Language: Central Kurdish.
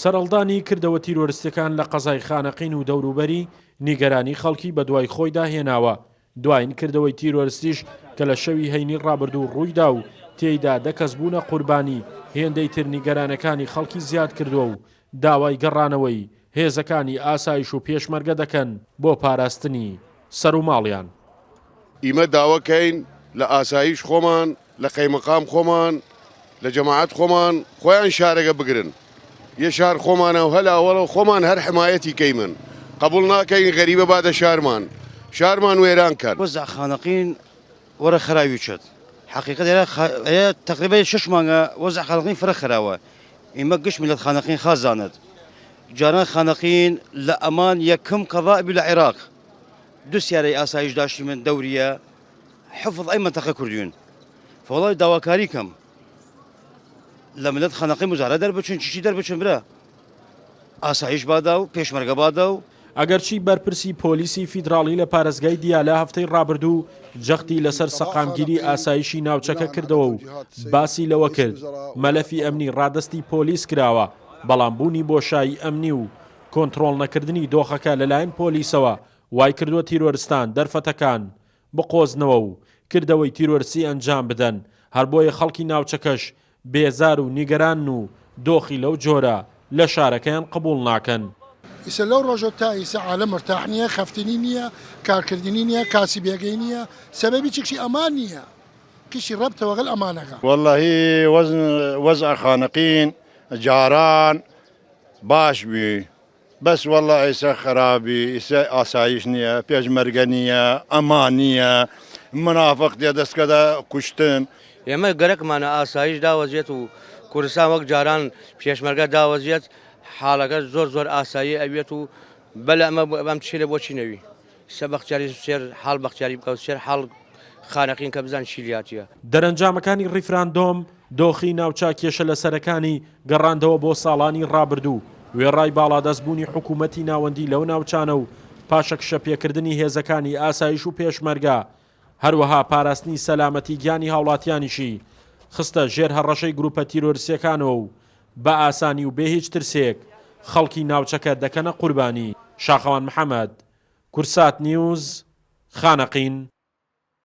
سەرەڵدانی کردەوە تیرۆریستەکان لە قەزای خانەقین و دەوروبەری نیگەرانی خەڵکی بە دوای خۆیدا هێناوە. دوایین کردەوەی تیرۆریستیش کە لە شەوی هەینی ڕابردوو ڕوویدا و تێیدا دەکەس بوونە قوربانی هێندەی تر نیگەرانەکانی خەڵکی زیاد کردووە و داوای گەڕانەوەی هێزەکانی ئاسایش و پێشمەرگە دەکەن بۆ پاراستنی سەر و ماڵیان. ئیمە داواکەین لە ئاسایش خۆمان، لە قەیمەقام خۆمان، لە جەماعەت خۆمان خۆیان شارەکە بگرن. یە شار خۆمانە و هەلاوەڵە خۆمان هەر حمایەتی کەیمن. قبول ناکەین غەریبە بادە شارمان وێران کرد. وەزع خانەقین وەرە خراوی چێت. حقیقت هەیە تقریبا 6 مانگە وەزع خانەقین فرە خراوە. ئێمە گشت میلەت خانەقین خازانت. جاران خانەقین لە ئەمان یەکەم قەضائبی لە عێراق. دو سیارەی ئاسایش داشتی من دەوریە حفظ ئەی منتەقە کوردیون. فوڵای داواکاری کەم. لە ملت خانەقی مزارە دەربچن چی دەربچن برا. ئاسایش بادا و پێشمەرگە بادا و ئەگەرچی بەرپرسی پۆلیسی فیدراڵی لە پارێزگای دیالە هەفتەی ڕابردوو جەختی لەسەر سەقامگیری ئاسایشی ناوچەکە کردەوە و باسی لەوە کرد مەلەفی ئەمنی ڕادستی پۆلیس کراوە، بەڵام بوونی بۆشایی ئەمنی و کۆنتڕۆڵ نەکردنی دۆخەکە لەلایەن پۆلیسەوە وای کردووە تیرۆریستان دەرفەتەکان بقۆزنەوە و کردەوەی تیرۆریسی ئەنجام بدەن، هەر بۆیە خەڵکی ناوچەکەش بێزار و نیگەران و دۆخی لەو جۆرە لە شارەکەیان قبول ناکەن. ئیسە لەو ڕۆژە تا ئیسە عالەم مرتاح نییە، خەفتنی نییە، کارکردنی نییە، کاسی بێگەی نییە، سەبەبی چکشی ئەمان نییە، کشی ڕەبتەوە گەل ئەمانەکە. والله وەزع خانەقین جاران باش بی، بەس والله ئیسە خراپی، ئیسە ئاسایش نییە، پێشمەرگە نییە، ئەمان نییە، منافق دێ دەستکەدا کوشتن. ئێمە گەرەکمانە ئاسایش داوەزێت و کوردستان وەک جاران پێشمەرگە داوەزێت حاڵەکە زۆر ئاسایی ئەوێت و بەلە ئەمە ئەم چێ لە بۆچی نەوی سە بەختیاری سێر حاڵ بەختیاری بکەوت سێر حاڵ خانەقین کە بزان چیلیاتیە. دەرەنجامەکانی ڕیفراندۆم دۆخی ناوچە کێشە لە سەرەکانی گەڕاندەوە بۆ ساڵانی ڕابردوو، وێڕای باڵادەستبوونی حکوومەتی ناوەندی لەو ناوچانە و پاشەکشە پێکردنی هێزەکانی ئاسایش و پێشمەرگە، هەروەها پاراستنی سەلامەتی گیانی هاوڵاتیانیشی خستە ژێر هەڕەشەی گروپە تیرۆریستیەکانەوە و بە ئاسانی و بێ هیچ ترسێک خەڵکی ناوچەکە دەکەنە قوربانی. شاخەوان محەممەد، کورسات نیوز، خانەقین.